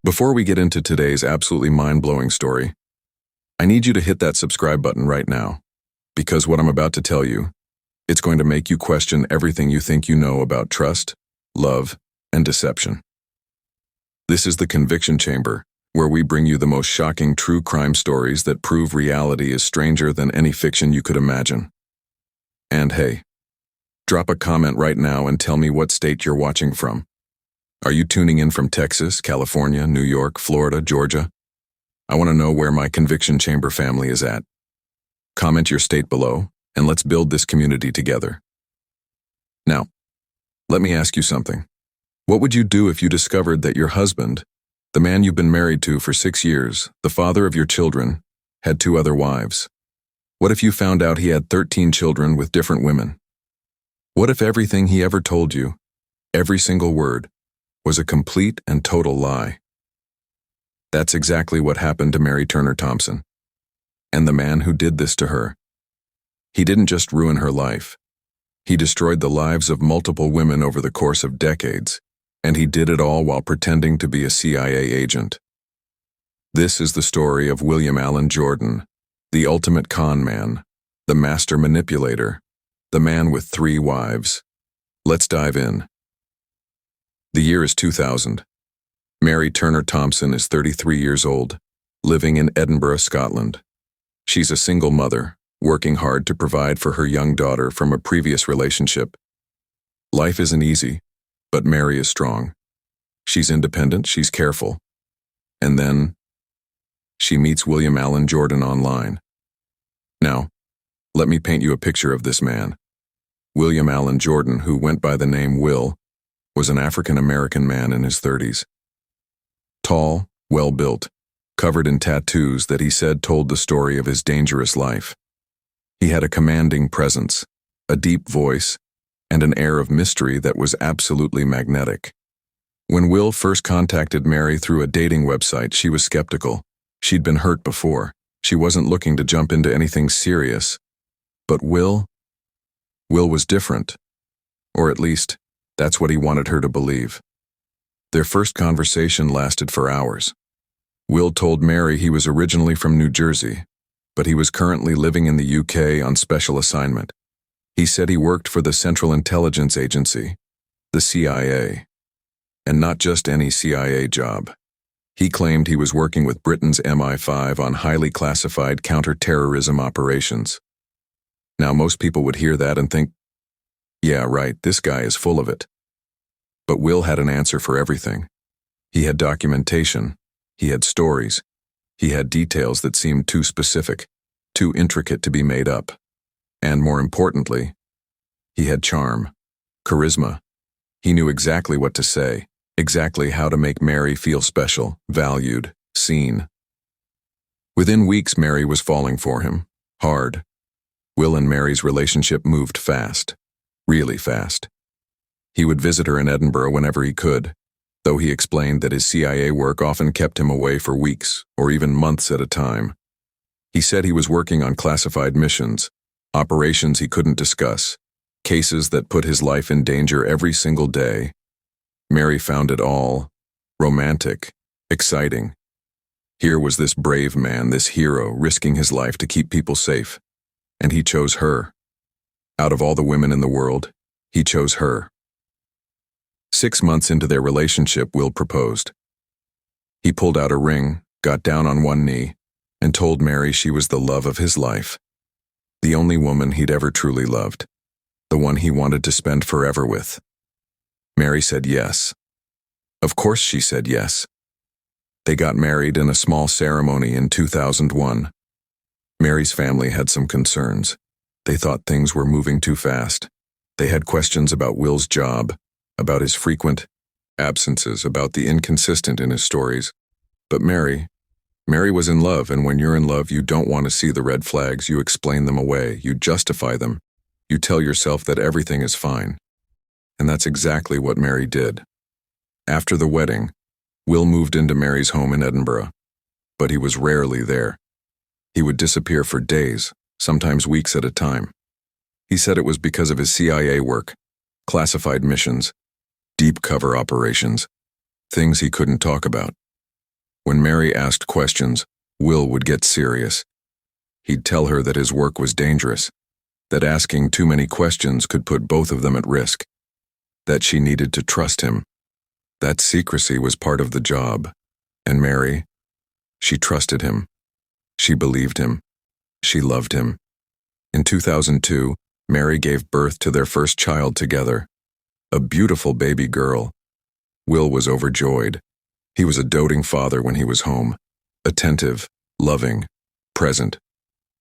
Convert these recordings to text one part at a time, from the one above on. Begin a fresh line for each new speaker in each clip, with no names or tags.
Before we get into today's absolutely mind-blowing story, I need you to hit that subscribe button right now, because what I'm about to tell you, it's going to make you question everything you think you know about trust, love, and deception. This is the Conviction Chamber, where we bring you the most shocking true crime stories that prove reality is stranger than any fiction you could imagine. And hey, drop a comment right now and tell me what state you're watching from. Are you tuning in from Texas, California, New York, Florida, Georgia? I want to know where my Conviction Chamber family is at. Comment your state below, and let's build this community together. Now, let me ask you something. What would you do if you discovered that your husband, the man you've been married to for 6 years, the father of your children, had 2 other wives? What if you found out he had 13 children with different women? What if everything he ever told you, every single word, was a complete and total lie? That's exactly what happened to Mary Turner Thomson. And the man who did this to her. He didn't just ruin her life. He destroyed the lives of multiple women over the course of decades, and he did it all while pretending to be a CIA agent. This is the story of William Allen Jordan, the ultimate con man, the master manipulator, the man with 3 wives. Let's dive in. The year is 2000. Mary Turner Thomson is 33 years old, living in Edinburgh, Scotland. She's a single mother, working hard to provide for her young daughter from a previous relationship. Life isn't easy, but Mary is strong. She's independent, she's careful. And then, she meets William Allen Jordan online. Now, let me paint you a picture of this man. William Allen Jordan, who went by the name Will, was an African-American man in his 30s. Tall, well-built, covered in tattoos that he said told the story of his dangerous life. He had a commanding presence, a deep voice, and an air of mystery that was absolutely magnetic. When Will first contacted Mary through a dating website, she was skeptical. She'd been hurt before. She wasn't looking to jump into anything serious. But Will was different. Or at least, that's what he wanted her to believe. Their first conversation lasted for hours. Will told Mary he was originally from New Jersey, but he was currently living in the UK on special assignment. He said he worked for the Central Intelligence Agency, the CIA. And not just any CIA job. He claimed he was working with Britain's MI5 on highly classified counter-terrorism operations. Now, most people would hear that and think, yeah, right, this guy is full of it. But Will had an answer for everything. He had documentation, he had stories, he had details that seemed too specific, too intricate to be made up. And more importantly, he had charm, charisma. He knew exactly what to say, exactly how to make Mary feel special, valued, seen. Within weeks, Mary was falling for him, hard. Will and Mary's relationship moved fast. Really fast. He would visit her in Edinburgh whenever he could, though he explained that his CIA work often kept him away for weeks or even months at a time. He said he was working on classified missions, operations he couldn't discuss, cases that put his life in danger every single day. Mary found it all romantic, exciting. Here was this brave man, this hero, risking his life to keep people safe, and he chose her. Out of all the women in the world, he chose her. 6 months into their relationship, Will proposed. He pulled out a ring, got down on one knee, and told Mary she was the love of his life. The only woman he'd ever truly loved. The one he wanted to spend forever with. Mary said yes. Of course she said yes. They got married in a small ceremony in 2001. Mary's family had some concerns. They thought things were moving too fast. They had questions about Will's job, about his frequent absences, about the inconsistent in his stories. But Mary was in love, and when you're in love, you don't want to see the red flags. You explain them away. You justify them. You tell yourself that everything is fine. And that's exactly what Mary did. After the wedding, Will moved into Mary's home in Edinburgh, but he was rarely there. He would disappear for days, sometimes weeks at a time. He said it was because of his CIA work, classified missions, deep cover operations, things he couldn't talk about. When Mary asked questions, Will would get serious. He'd tell her that his work was dangerous, that asking too many questions could put both of them at risk, that she needed to trust him. That secrecy was part of the job. And Mary, she trusted him. She believed him. She loved him. In 2002, Mary gave birth to their first child together, a beautiful baby girl. Will was overjoyed. He was a doting father when he was home, attentive, loving, present.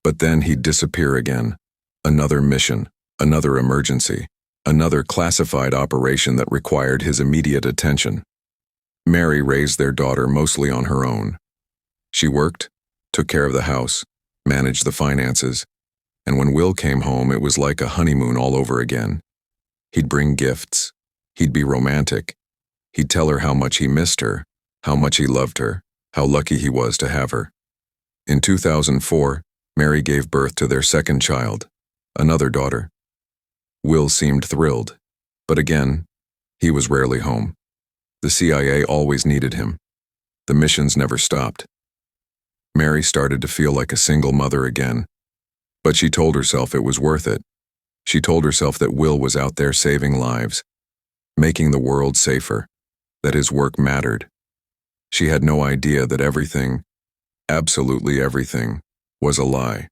But then he'd disappear again. Another mission, another emergency, another classified operation that required his immediate attention. Mary raised their daughter mostly on her own. She worked, took care of the house, managed the finances, and when Will came home, it was like a honeymoon all over again. He'd bring gifts. He'd be romantic. He'd tell her how much he missed her, how much he loved her, how lucky he was to have her. In 2004, Mary gave birth to their second child, another daughter. Will seemed thrilled, but again, he was rarely home. The CIA always needed him. The missions never stopped. Mary started to feel like a single mother again, but she told herself it was worth it. She told herself that Will was out there saving lives, making the world safer, that his work mattered. She had no idea that everything, absolutely everything, was a lie.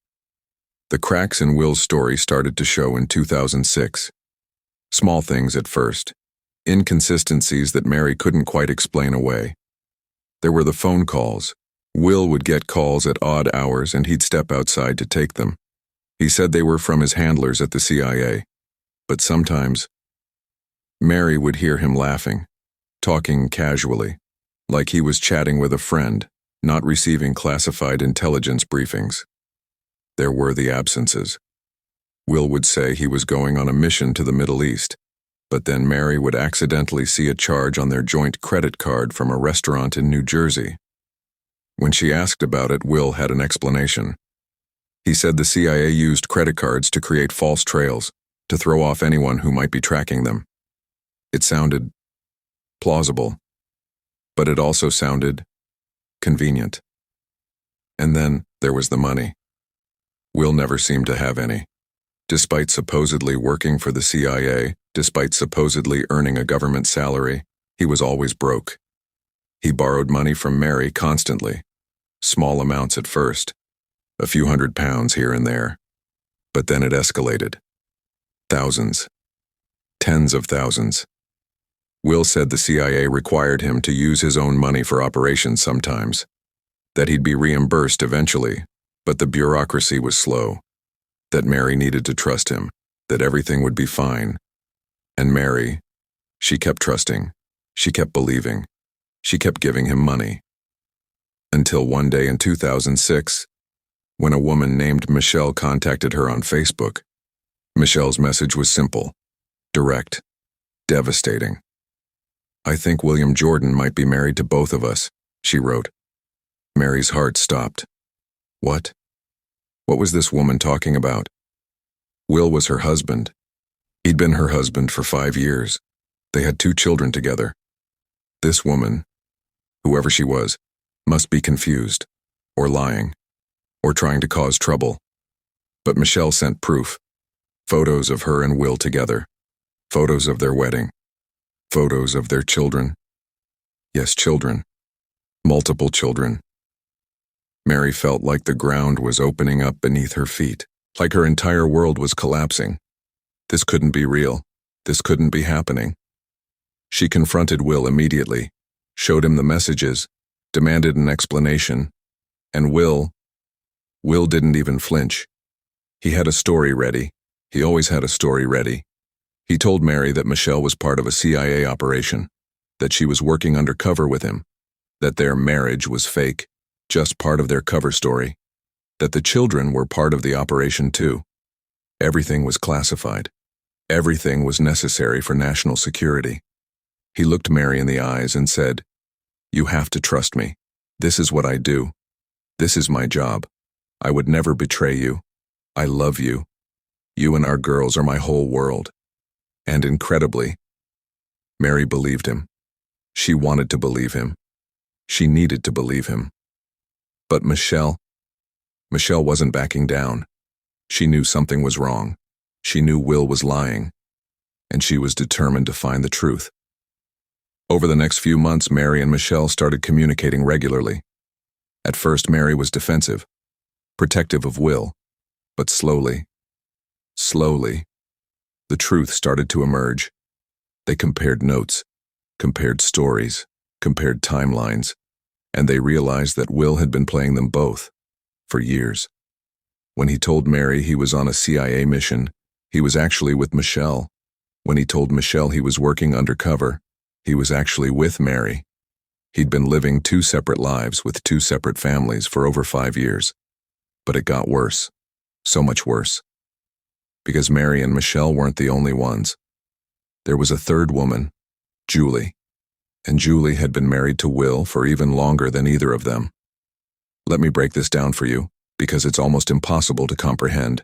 The cracks in Will's story started to show in 2006. Small things at first, inconsistencies that Mary couldn't quite explain away. There were the phone calls. Will would get calls at odd hours and he'd step outside to take them. He said they were from his handlers at the CIA, but sometimes Mary would hear him laughing, talking casually, like he was chatting with a friend, not receiving classified intelligence briefings. There were the absences. Will would say he was going on a mission to the Middle East, but then Mary would accidentally see a charge on their joint credit card from a restaurant in New Jersey. When she asked about it, Will had an explanation. He said the CIA used credit cards to create false trails, to throw off anyone who might be tracking them. It sounded plausible, but it also sounded convenient. And then there was the money. Will never seemed to have any. Despite supposedly working for the CIA, despite supposedly earning a government salary, he was always broke. He borrowed money from Mary constantly, small amounts at first, a few £100 here and there. But then it escalated. Thousands. Tens of thousands. Will said the CIA required him to use his own money for operations sometimes, that he'd be reimbursed eventually, but the bureaucracy was slow, that Mary needed to trust him, that everything would be fine. And Mary, she kept trusting, she kept believing, she kept giving him money. Until one day in 2006, when a woman named Michelle contacted her on Facebook. Michelle's message was simple, direct, devastating. "I think William Jordan might be married to both of us," she wrote. Mary's heart stopped. What? What was this woman talking about? Will was her husband. He'd been her husband for 5 years. They had 2 children together. This woman, whoever she was, must be confused, or lying, or trying to cause trouble. But Michelle sent proof. Photos of her and Will together. Photos of their wedding. Photos of their children. Yes, children. Multiple children. Mary felt like the ground was opening up beneath her feet, like her entire world was collapsing. This couldn't be real. This couldn't be happening. She confronted Will immediately, showed him the messages, demanded an explanation, and Will didn't even flinch. He had a story ready. He always had a story ready. He told Mary that Michelle was part of a CIA operation, that she was working undercover with him, that their marriage was fake, just part of their cover story, that the children were part of the operation too. Everything was classified. Everything was necessary for national security. He looked Mary in the eyes and said, "You have to trust me. This is what I do. This is my job. I would never betray you. I love you. You and our girls are my whole world." And incredibly, Mary believed him. She wanted to believe him. She needed to believe him. But Michelle wasn't backing down. She knew something was wrong. She knew Will was lying, and she was determined to find the truth. Over the next few months, Mary and Michelle started communicating regularly. At first, Mary was defensive, protective of Will, but slowly, the truth started to emerge. They compared notes, compared stories, compared timelines, and they realized that Will had been playing them both for years. When he told Mary he was on a CIA mission, he was actually with Michelle. When he told Michelle he was working undercover, he was actually with Mary. He'd been living two separate lives with two separate families for over 5 years. But it got worse, so much worse. Because Mary and Michelle weren't the only ones. There was a third woman, Julie, and Julie had been married to Will for even longer than either of them. Let me break this down for you, because it's almost impossible to comprehend.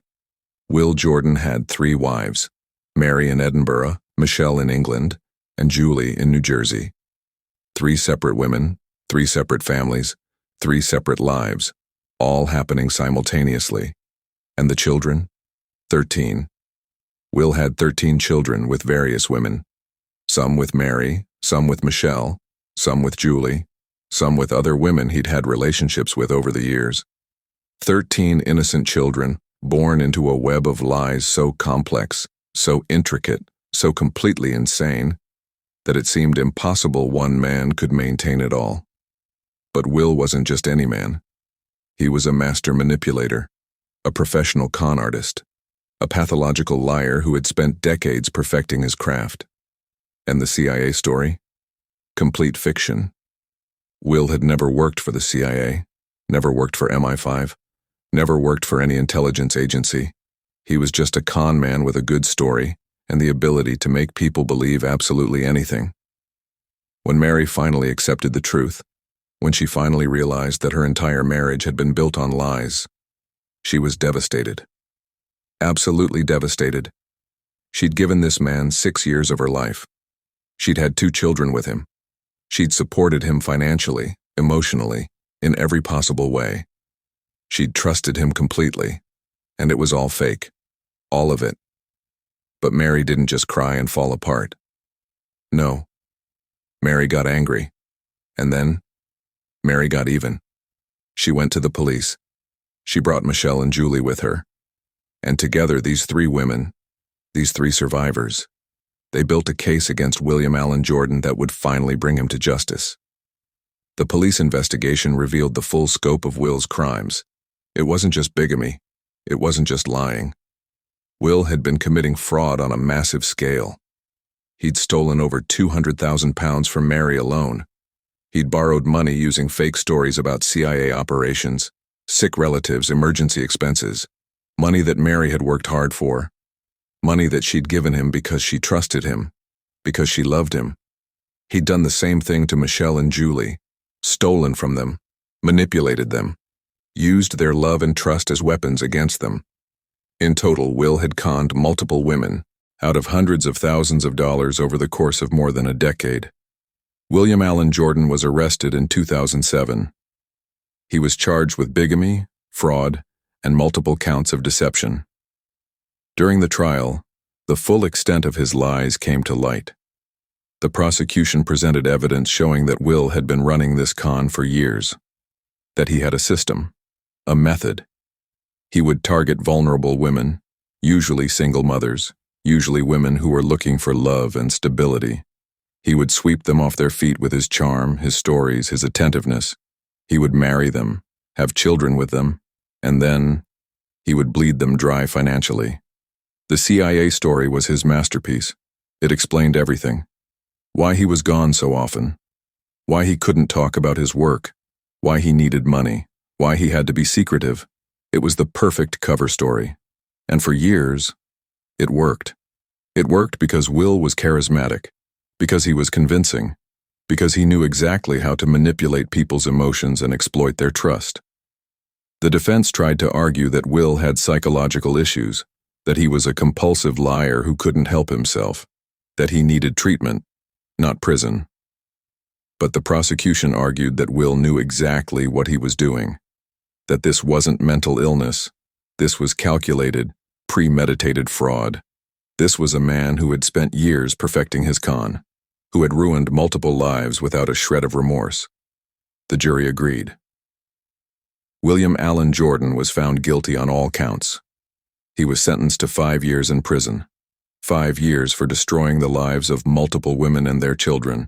Will Jordan had 3 wives, Mary in Edinburgh, Michelle in England, and Julie in New Jersey. 3 separate women, 3 separate families, 3 separate lives, all happening simultaneously. And the children? 13. Will had 13 children with various women, some with Mary, some with Michelle, some with Julie, some with other women he'd had relationships with over the years. 13 innocent children born into a web of lies so complex, so intricate, so completely insane, that it seemed impossible one man could maintain it all. But Will wasn't just any man. He was a master manipulator, a professional con artist, a pathological liar who had spent decades perfecting his craft. And the CIA story? Complete fiction. Will had never worked for the CIA, never worked for MI5, never worked for any intelligence agency. He was just a con man with a good story and the ability to make people believe absolutely anything. When Mary finally accepted the truth, when she finally realized that her entire marriage had been built on lies, she was devastated. Absolutely devastated. She'd given this man 6 years of her life. She'd had 2 children with him. She'd supported him financially, emotionally, in every possible way. She'd trusted him completely, and it was all fake. All of it. But Mary didn't just cry and fall apart. No. Mary got angry. And then, Mary got even. She went to the police. She brought Michelle and Julie with her. And together, these 3 women, these 3 survivors, they built a case against William Allen Jordan that would finally bring him to justice. The police investigation revealed the full scope of Will's crimes. It wasn't just bigamy. It wasn't just lying. Will had been committing fraud on a massive scale. He'd stolen over £200,000 from Mary alone. He'd borrowed money using fake stories about CIA operations, sick relatives, emergency expenses, money that Mary had worked hard for, money that she'd given him because she trusted him, because she loved him. He'd done the same thing to Michelle and Julie, stolen from them, manipulated them, used their love and trust as weapons against them. In total, Will had conned multiple women out of hundreds of thousands of dollars over the course of more than a decade. William Allen Jordan was arrested in 2007. He was charged with bigamy, fraud, and multiple counts of deception. During the trial, the full extent of his lies came to light. The prosecution presented evidence showing that Will had been running this con for years, that he had a system, a method. He would target vulnerable women, usually single mothers, usually women who were looking for love and stability. He would sweep them off their feet with his charm, his stories, his attentiveness. He would marry them, have children with them, and then he would bleed them dry financially. The CIA story was his masterpiece. It explained everything. Why he was gone so often. Why he couldn't talk about his work. Why he needed money. Why he had to be secretive. It was the perfect cover story. And for years, it worked. It worked because Will was charismatic, because he was convincing, because he knew exactly how to manipulate people's emotions and exploit their trust. The defense tried to argue that Will had psychological issues, that he was a compulsive liar who couldn't help himself, that he needed treatment, not prison. But the prosecution argued that Will knew exactly what he was doing, that this wasn't mental illness. This was calculated, premeditated fraud. This was a man who had spent years perfecting his con, who had ruined multiple lives without a shred of remorse. The jury agreed. William Allen Jordan was found guilty on all counts. He was sentenced to 5 years in prison, 5 years for destroying the lives of multiple women and their children,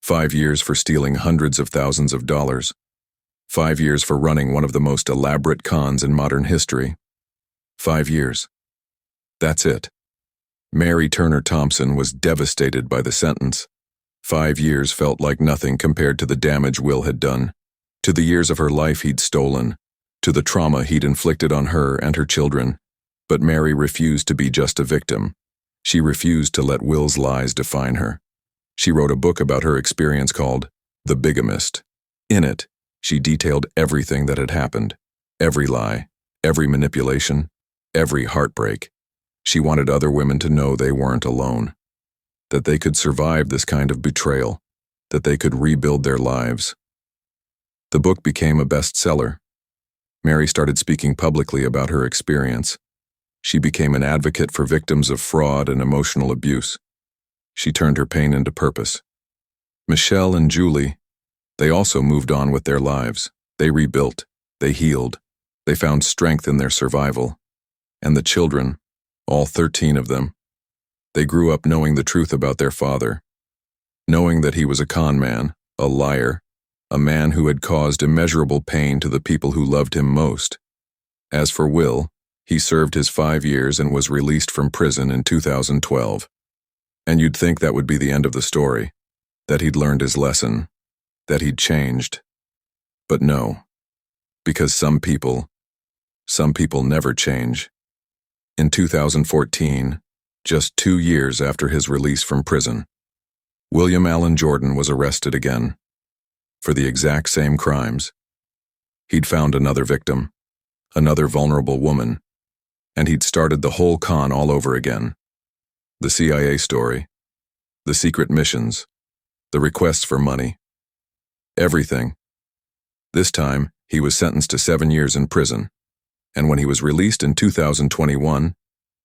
5 years for stealing hundreds of thousands of dollars, 5 years for running one of the most elaborate cons in modern history. 5 years. That's it. Mary Turner Thomson was devastated by the sentence. 5 years felt like nothing compared to the damage Will had done, to the years of her life he'd stolen, to the trauma he'd inflicted on her and her children. But Mary refused to be just a victim. She refused to let Will's lies define her. She wrote a book about her experience called The Bigamist. In it, she detailed everything that had happened, every lie, every manipulation, every heartbreak. She wanted other women to know they weren't alone, that they could survive this kind of betrayal, that they could rebuild their lives. The book became a bestseller. Mary started speaking publicly about her experience. She became an advocate for victims of fraud and emotional abuse. She turned her pain into purpose. Michelle and Julie, they also moved on with their lives. They rebuilt, they healed, they found strength in their survival. And the children, all 13 of them, they grew up knowing the truth about their father, knowing that he was a con man, a liar, a man who had caused immeasurable pain to the people who loved him most. As for Will, he served his 5 years and was released from prison in 2012. And you'd think that would be the end of the story, that he'd learned his lesson, that he'd changed. But no, because some people never change. In 2014, just 2 years after his release from prison, William Allen Jordan was arrested again for the exact same crimes. He'd found another victim, another vulnerable woman, and he'd started the whole con all over again. The CIA story, the secret missions, the requests for money, everything. This time, he was sentenced to 7 years in prison, and when he was released in 2021,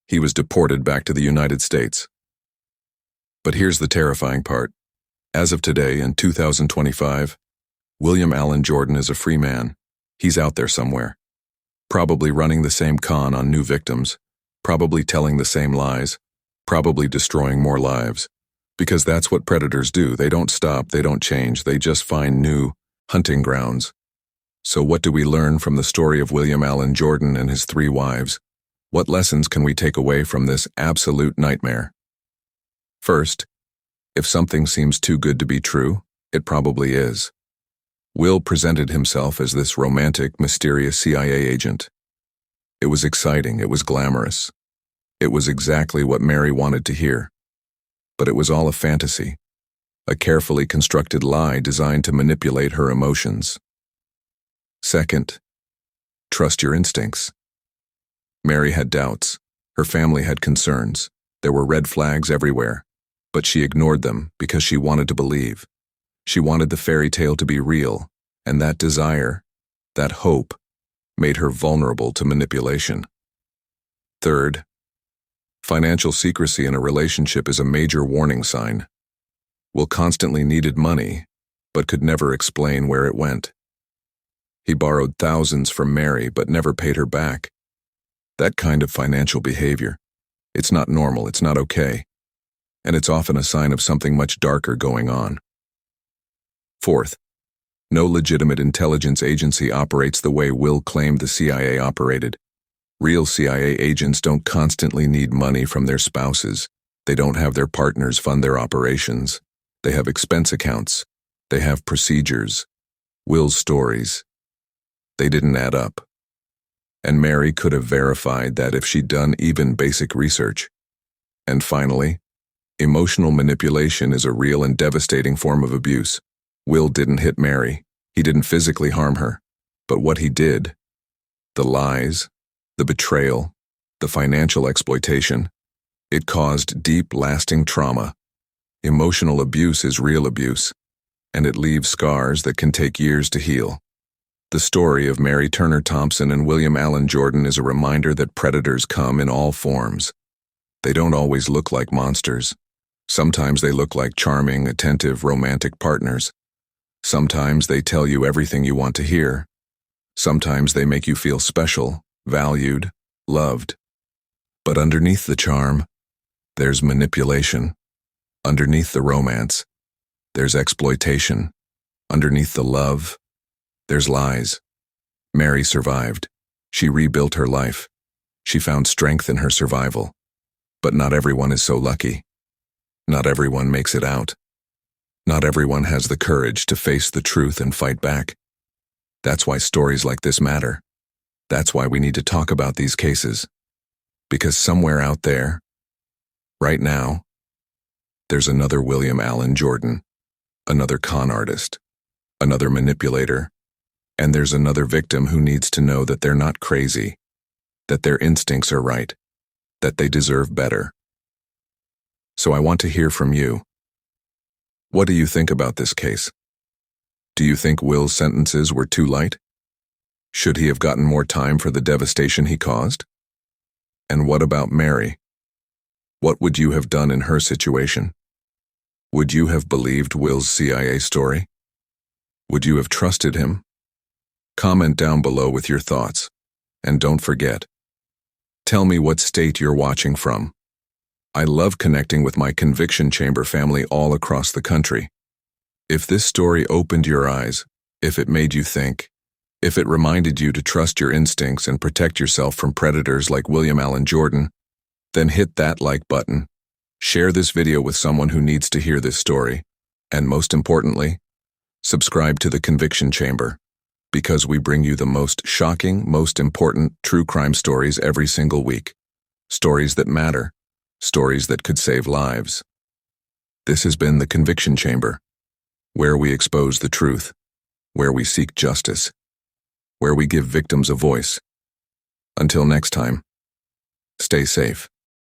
he was deported back to the United States. But here's the terrifying part. As of today, in 2025, William Allen Jordan is a free man. He's out there somewhere, probably running the same con on new victims, probably telling the same lies, probably destroying more lives. Because that's what predators do. They don't stop, they don't change, they just find new hunting grounds. So what do we learn from the story of William Allen Jordan and his 3 wives? What lessons can we take away from this absolute nightmare? First, if something seems too good to be true, it probably is. Will presented himself as this romantic, mysterious CIA agent. It was exciting, it was glamorous. It was exactly what Mary wanted to hear. But it was all a fantasy, a carefully constructed lie designed to manipulate her emotions. Second, trust your instincts. Mary had doubts. Her family had concerns. There were red flags everywhere, but she ignored them because she wanted to believe. She wanted the fairy tale to be real, and that desire, that hope, made her vulnerable to manipulation. Third, financial secrecy in a relationship is a major warning sign. Will constantly needed money, but could never explain where it went. He borrowed thousands from Mary, but never paid her back. That kind of financial behavior, it's not normal, it's not okay, and it's often a sign of something much darker going on. Fourth, no legitimate intelligence agency operates the way Will claimed the CIA operated. Real CIA agents don't constantly need money from their spouses. They don't have their partners fund their operations. They have expense accounts. They have procedures. Will's stories, they didn't add up. And Mary could have verified that if she'd done even basic research. And finally, emotional manipulation is a real and devastating form of abuse. Will didn't hit Mary. He didn't physically harm her. But what he did, the lies, the betrayal, the financial exploitation, it caused deep, lasting trauma. Emotional abuse is real abuse, and it leaves scars that can take years to heal. The story of Mary Turner Thomson and William Allen Jordan is a reminder that predators come in all forms. They don't always look like monsters. Sometimes they look like charming, attentive, romantic partners. Sometimes they tell you everything you want to hear. Sometimes they make you feel special, valued, loved. But underneath the charm, there's manipulation. Underneath the romance, there's exploitation. Underneath the love, there's lies. Mary survived. She rebuilt her life. She found strength in her survival. But not everyone is so lucky. Not everyone makes it out. Not everyone has the courage to face the truth and fight back. That's why stories like this matter. That's why we need to talk about these cases. Because somewhere out there, right now, there's another William Allen Jordan, another con artist, another manipulator, and there's another victim who needs to know that they're not crazy, that their instincts are right, that they deserve better. So I want to hear from you. What do you think about this case? Do you think Will's sentences were too light? Should he have gotten more time for the devastation he caused? And what about Mary? What would you have done in her situation? Would you have believed Will's CIA story? Would you have trusted him? Comment down below with your thoughts. And don't forget, tell me what state you're watching from. I love connecting with my Conviction Chamber family all across the country. If this story opened your eyes, if it made you think, if it reminded you to trust your instincts and protect yourself from predators like William Allen Jordan, then hit that like button. Share this video with someone who needs to hear this story. And most importantly, subscribe to the Conviction Chamber, because we bring you the most shocking, most important true crime stories every single week. Stories that matter. Stories that could save lives. This has been the Conviction Chamber, where we expose the truth, where we seek justice, where we give victims a voice. Until next time, stay safe.